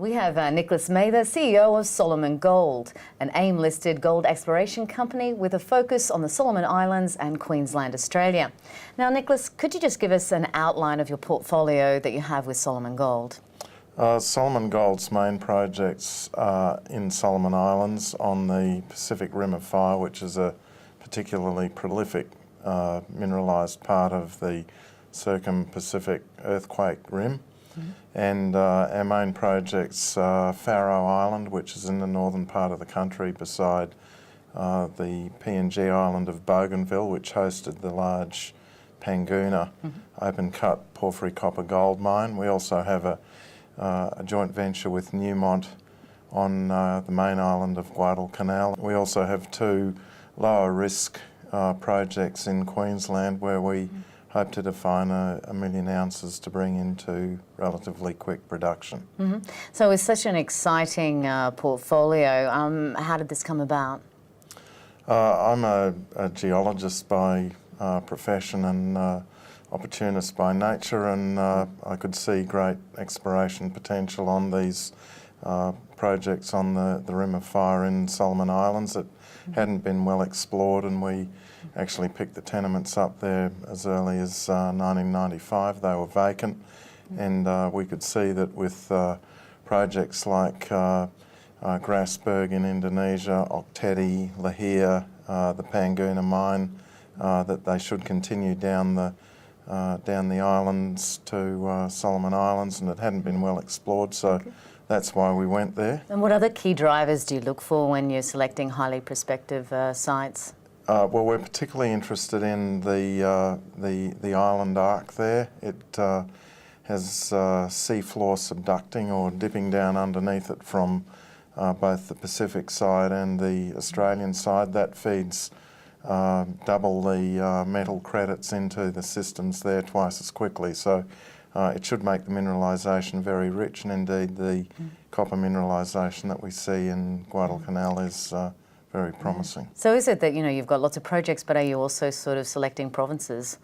We have Nicholas Mather, CEO of Solomon Gold, an AIM-listed gold exploration company with a focus on the Solomon Islands and Queensland, Australia. Now, Nicholas, could you just give us an outline of your portfolio that you have with Solomon Gold? Solomon Gold's main projects are in Solomon Islands on the Pacific Rim of Fire, which is a particularly prolific mineralised part of the Circum-Pacific earthquake rim. And our main projects are Faroe Island, which is in the northern part of the country beside the PNG island of Bougainville, which hosted the large Panguna open-cut porphyry copper gold mine. We also have a joint venture with Newmont on the main island of Guadalcanal. We also have two lower risk projects in Queensland where we hope to define 1 million ounces to bring into relatively quick production. So it's such an exciting portfolio. How did this come about? I'm a geologist by profession and opportunist by nature, and I could see great exploration potential on these projects on the Rim of Fire in Solomon Islands that hadn't been well explored, and we actually picked the tenements up there as early as 1995. They were vacant, and we could see that with projects like Grasberg in Indonesia, Oktedi, Lahir, the Panguna mine, that they should continue down the islands to Solomon Islands, and it hadn't been well explored, so that's why we went there. And what other key drivers do you look for when you're selecting highly prospective sites? Well, we're particularly interested in the island arc there. It has seafloor subducting or dipping down underneath it from both the Pacific side and the Australian side. That feeds double the metal credits into the systems there twice as quickly. So it should make the mineralisation very rich, and indeed the copper mineralisation that we see in Guadalcanal is very promising. So is it that, you've got lots of projects, but are you also sort of selecting provinces?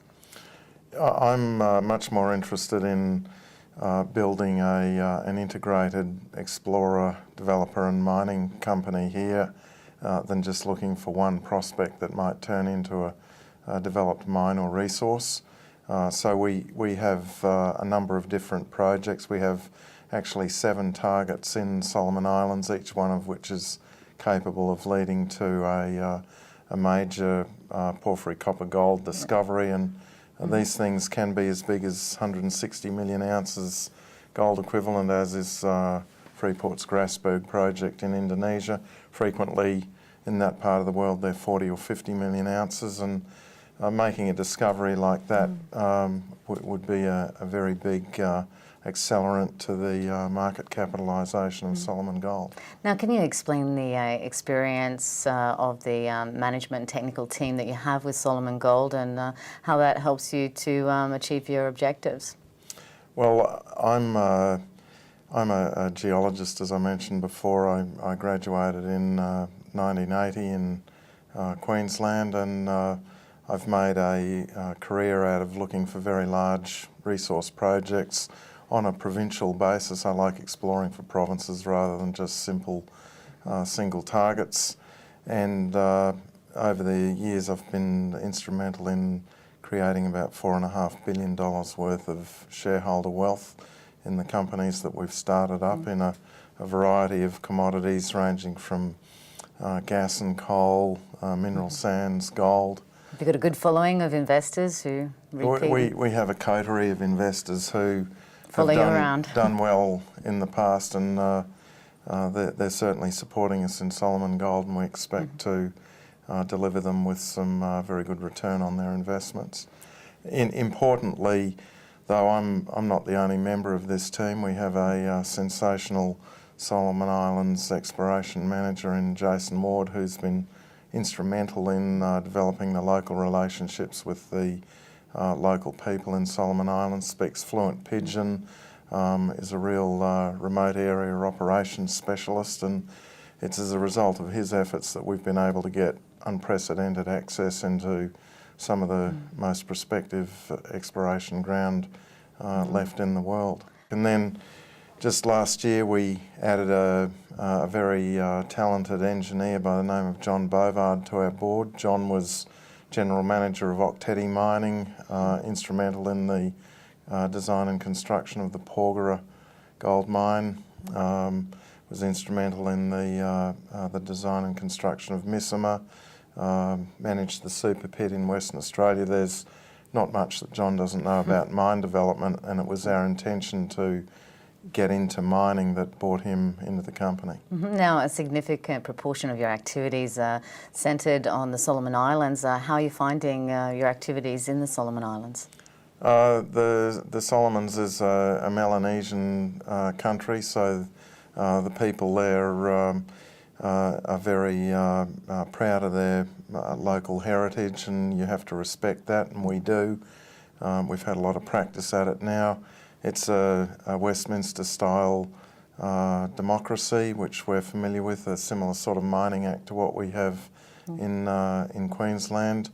I'm much more interested in building an integrated explorer, developer and mining company here than just looking for one prospect that might turn into a developed mine or resource. So we have a number of different projects. We have actually 7 targets in Solomon Islands, each one of which is capable of leading to a major porphyry copper gold discovery, and these things can be as big as 160 million ounces gold equivalent, as is Freeport's Grasberg project in Indonesia. Frequently in that part of the world they're 40 or 50 million ounces, and making a discovery like that would be a very big accelerant to the market capitalisation of Solomon Gold. Now, can you explain the experience of the management and technical team that you have with Solomon Gold and how that helps you to achieve your objectives? Well, I'm a geologist, as I mentioned before. I graduated in 1980 in Queensland, and I've made a career out of looking for very large resource projects on a provincial basis. I like exploring for provinces rather than just simple single targets. And over the years I've been instrumental in creating about $4.5 billion worth of shareholder wealth in the companies that we've started up in a variety of commodities ranging from gas and coal, mineral sands, gold. Have you got a good following of investors who repeat? We have a coterie of investors who have done well in the past, and they're certainly supporting us in Solomon Gold, and we expect to deliver them with some very good return on their investments. Importantly, though, I'm not the only member of this team. We have a sensational Solomon Islands exploration manager in Jason Ward, who's been instrumental in developing the local relationships with the local people in Solomon Islands, speaks fluent Pidgin, is a real remote area operations specialist, and it's as a result of his efforts that we've been able to get unprecedented access into some of the most prospective exploration ground left in the world. And then Just last year we added a very talented engineer by the name of John Bovard to our board. John was General Manager of Octetti Mining, instrumental in the design and construction of the Porgera gold mine, was instrumental in the design and construction of Missima, managed the super pit in Western Australia. There's not much that John doesn't know about mine development, and it was our intention to get into mining that brought him into the company. Now, a significant proportion of your activities are centred on the Solomon Islands. How are you finding your activities in the Solomon Islands? The Solomons is a Melanesian country, so the people there are very proud of their local heritage, and you have to respect that, and we do. We've had a lot of practice at it now. It's a Westminster-style democracy, which we're familiar with, a similar sort of mining act to what we have in Queensland,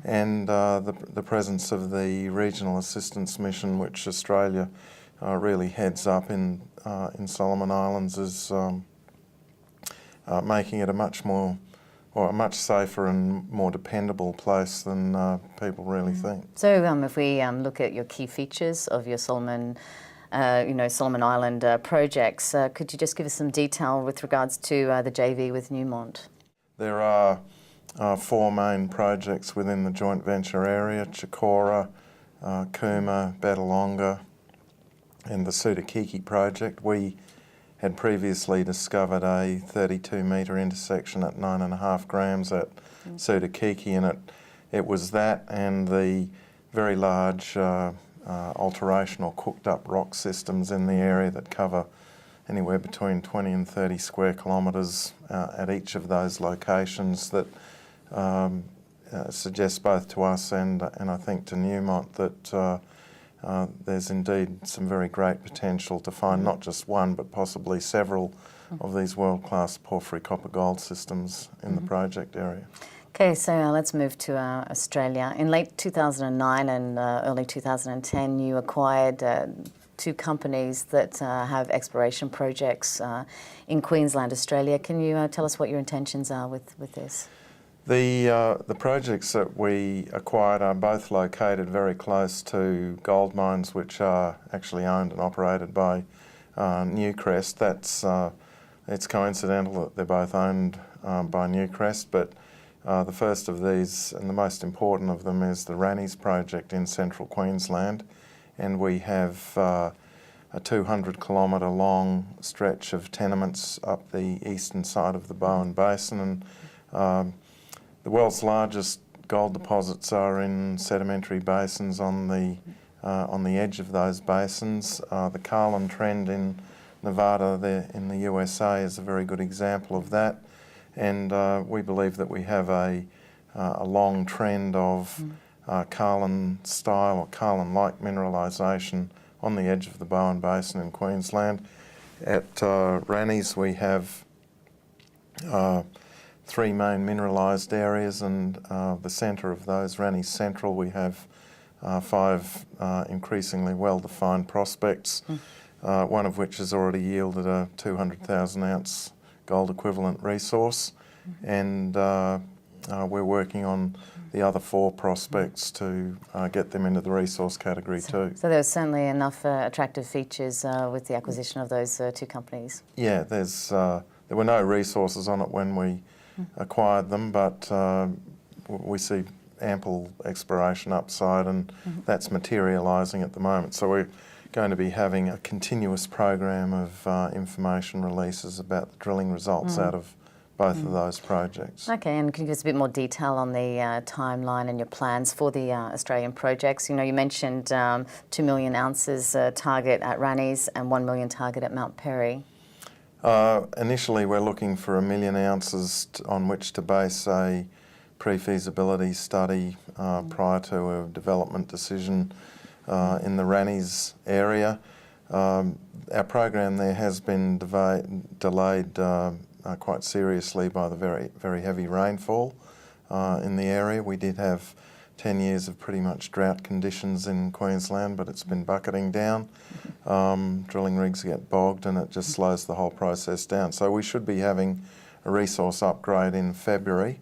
and the presence of the Regional Assistance Mission, which Australia really heads up in Solomon Islands, is making it a much safer and more dependable place than people really think. So if we look at your key features of your Solomon Island projects, could you just give us some detail with regards to the JV with Newmont? There are 4 main projects within the joint venture area: Chikora, Cooma, Betalonga, and the Sudakiki project. We had previously discovered a 32-metre intersection at 9.5 grams at Sudakiki, and it was that and the very large alteration or cooked up rock systems in the area that cover anywhere between 20 and 30 square kilometres at each of those locations that suggests both to us and I think to Newmont that there's indeed some very great potential to find not just one but possibly several of these world-class porphyry copper gold systems in the project area. Okay, so let's move to Australia. In late 2009 and early 2010 you acquired 2 companies that have exploration projects in Queensland, Australia. Can you tell us what your intentions are with this? The projects that we acquired are both located very close to gold mines which are actually owned and operated by Newcrest. It's coincidental that they're both owned by Newcrest, but the first of these and the most important of them is the Rannies project in central Queensland, and we have a 200-kilometre long stretch of tenements up the eastern side of the Bowen Basin, and the world's largest gold deposits are in sedimentary basins on the edge of those basins. The Carlin Trend in Nevada in the USA is a very good example of that, and we believe that we have a long trend of Carlin style or Carlin like mineralisation on the edge of the Bowen Basin in Queensland. At Rannies we have 3 main mineralised areas, and the centre of those, Rannies Central, we have 5 increasingly well-defined prospects, one of which has already yielded a 200,000 ounce gold equivalent resource, and we're working on the other 4 prospects to get them into the resource category too. So there was certainly enough attractive features with the acquisition of those 2 companies? Yeah, there were no resources on it when we acquired them, but we see ample exploration upside, and that's materialising at the moment. So we're going to be having a continuous program of information releases about the drilling results out of both of those projects. Okay, and can you give us a bit more detail on the timeline and your plans for the Australian projects? You know, you mentioned 2 million ounces target at Rannies and 1 million target at Mount Perry. Initially we're looking for 1 million ounces on which to base a pre-feasibility study prior to a development decision in the Rannies area. Our program there has been delayed quite seriously by the very heavy rainfall in the area. We did have 10 years of pretty much drought conditions in Queensland, but it's been bucketing down. Drilling rigs get bogged and it just slows the whole process down. So we should be having a resource upgrade in February,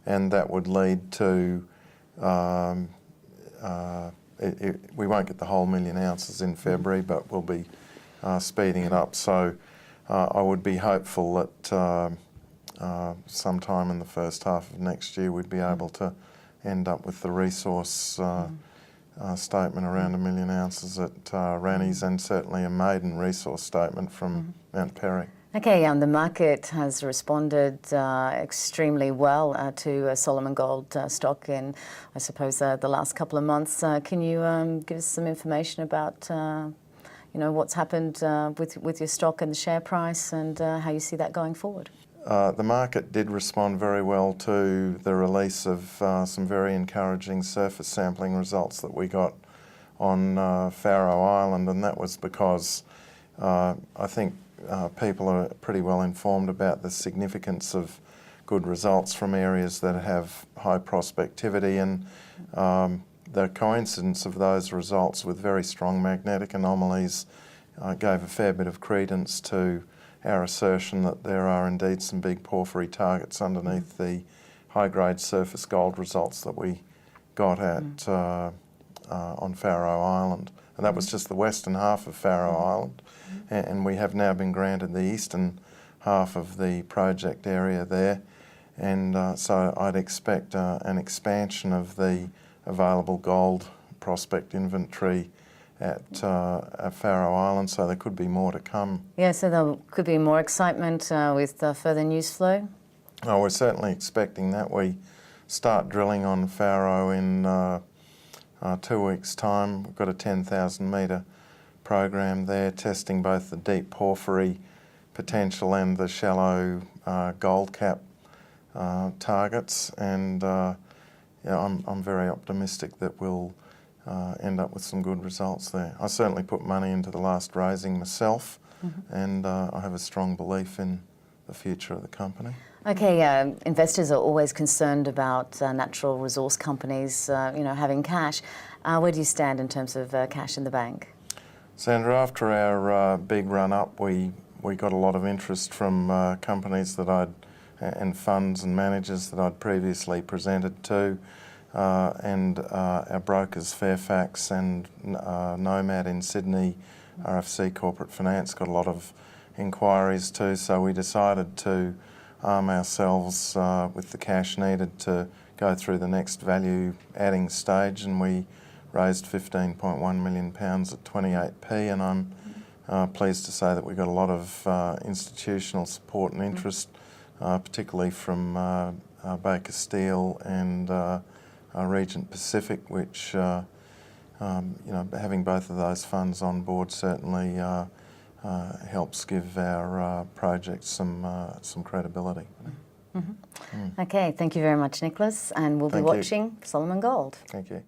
and that would lead to, we won't get the whole 1 million ounces in February, but we'll be speeding it up. So I would be hopeful that sometime in the first half of next year we'd be able to end up with the resource statement around 1 million ounces at Ranni's, and certainly a maiden resource statement from Mount Perry. Okay, the market has responded extremely well to Solomon Gold stock in, I suppose, the last couple of months. Can you give us some information about what's happened with your stock and the share price, and how you see that going forward? The market did respond very well to the release of some very encouraging surface sampling results that we got on Faroe Island, and that was because I think people are pretty well informed about the significance of good results from areas that have high prospectivity, and the coincidence of those results with very strong magnetic anomalies gave a fair bit of credence to our assertion that there are indeed some big porphyry targets underneath the high-grade surface gold results that we got at on Faroe Island. And that was just the western half of Faroe Island, and we have now been granted the eastern half of the project area there, and so I'd expect an expansion of the available gold prospect inventory at Faroe Island, so there could be more to come. Yeah, so there could be more excitement with further news flow? Oh, we're certainly expecting that. We start drilling on Faroe in 2 weeks' time. We've got a 10,000 metre program there, testing both the deep porphyry potential and the shallow gold cap targets, and I'm very optimistic that we'll end up with some good results there. I certainly put money into the last raising myself, and I have a strong belief in the future of the company. Okay, investors are always concerned about natural resource companies, having cash. Where do you stand in terms of cash in the bank? Sandra, after our big run up, we got a lot of interest from companies that and funds and managers that I'd previously presented to, and our brokers Fairfax and Nomad in Sydney, RFC Corporate Finance, got a lot of inquiries too, so we decided to arm ourselves with the cash needed to go through the next value adding stage, and we raised £15.1 million at 28p, and I'm pleased to say that we got a lot of institutional support and interest, particularly from Baker Steel and Regent Pacific, which having both of those funds on board certainly helps give our project some credibility. Okay, thank you very much, Nicholas, and we'll be watching Solomon Gold. Thank you.